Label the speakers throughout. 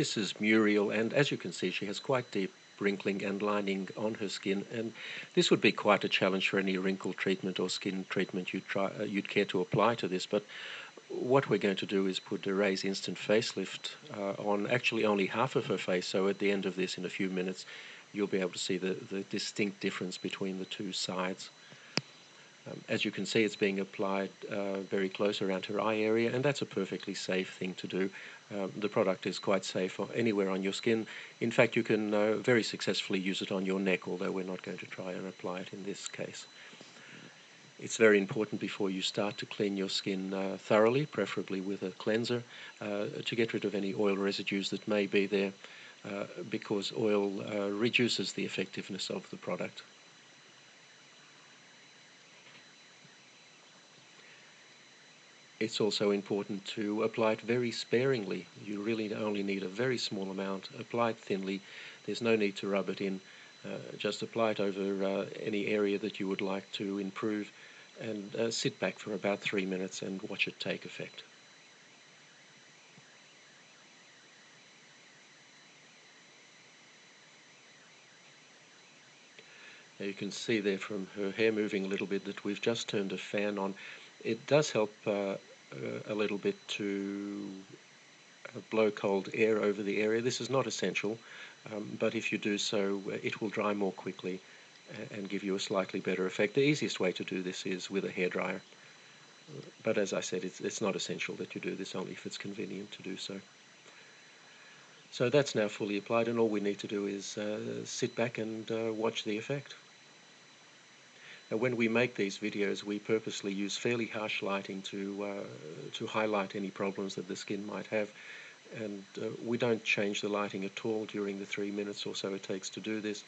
Speaker 1: This is Muriel, and as you can see, she has quite deep wrinkling and lining on her skin, and this would be quite a challenge for any wrinkle treatment or skin treatment you'd care to apply to this. But what we're going to do is put a Raise Instant Facelift on actually only half of her face, so at the end of this, in a few minutes, you'll be able to see the distinct difference between the two sides. As you can see, it's being applied very close around her eye area, and that's a perfectly safe thing to do. The product is quite safe anywhere on your skin. In fact, you can very successfully use it on your neck, although we're not going to try and apply it in this case. It's very important before you start to clean your skin thoroughly, preferably with a cleanser, to get rid of any oil residues that may be there, because oil reduces the effectiveness of the product. It's also important to apply it very sparingly. You really only need a very small amount. Apply it thinly. There's no need to rub it in. Just apply it over any area that you would like to improve, and sit back for about 3 minutes and watch it take effect. Now you can see there from her hair moving a little bit that we've just turned a fan on. It does help a little bit to blow cold air over the area. This is not essential, but if you do so, it will dry more quickly and give you a slightly better effect. The easiest way to do this is with a hairdryer, but as I said, it's not essential that you do this, only if it's convenient to do so. So that's now fully applied, and all we need to do is sit back and watch the effect. Now, when we make these videos, we purposely use fairly harsh lighting to highlight any problems that the skin might have, and we don't change the lighting at all during the 3 minutes or so it takes to do this.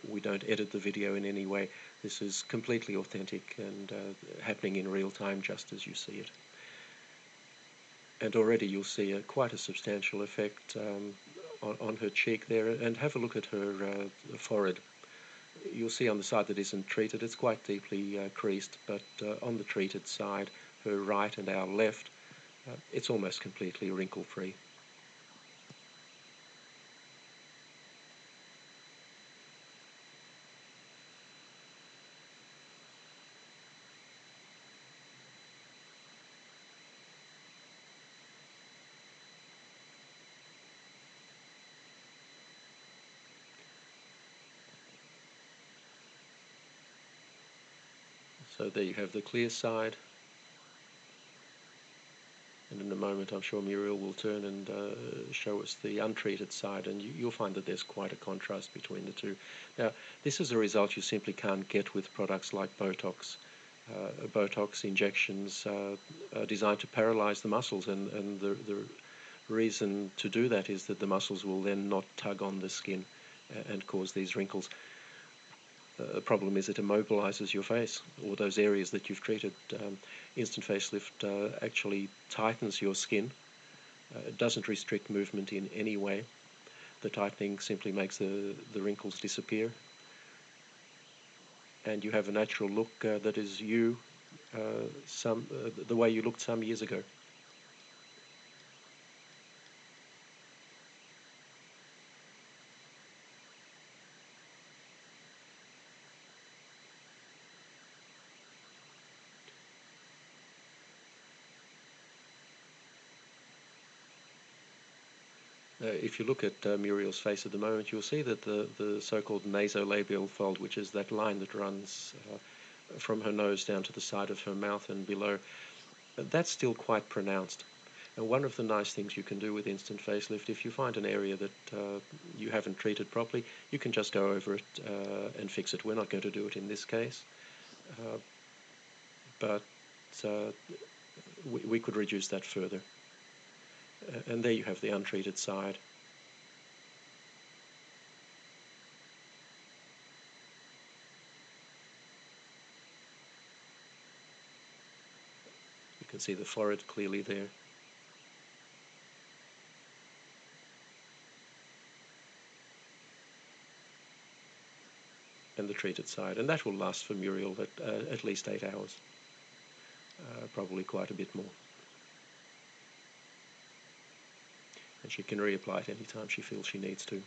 Speaker 1: We don't edit the video in any way. This is completely authentic and happening in real time, just as you see it. And already you'll see quite a substantial effect on her cheek there, and have a look at her forehead. You'll see on the side that isn't treated, it's quite deeply creased, but on the treated side, her right and our left, it's almost completely wrinkle-free. So there you have the clear side, and in a moment I'm sure Muriel will turn and show us the untreated side, and you'll find that there's quite a contrast between the two. Now, this is a result you simply can't get with products like Botox. Botox injections are designed to paralyze the muscles, and the reason to do that is that the muscles will then not tug on the skin and cause these wrinkles. The problem is it immobilizes your face, or those areas that you've treated. Instant Facelift actually tightens your skin. It doesn't restrict movement in any way. The tightening simply makes the wrinkles disappear, and you have a natural look that is you, the way you looked some years ago. If you look at Muriel's face at the moment, you'll see that the so-called nasolabial fold, which is that line that runs from her nose down to the side of her mouth and below, that's still quite pronounced. And one of the nice things you can do with Instant Facelift, if you find an area that you haven't treated properly, you can just go over it and fix it. We're not going to do it in this case, but we could reduce that further. And there you have the untreated side. You can see the forehead clearly there. And the treated side. And that will last for Muriel at least 8 hours. Probably quite a bit more. and she can reapply it anytime she feels she needs to.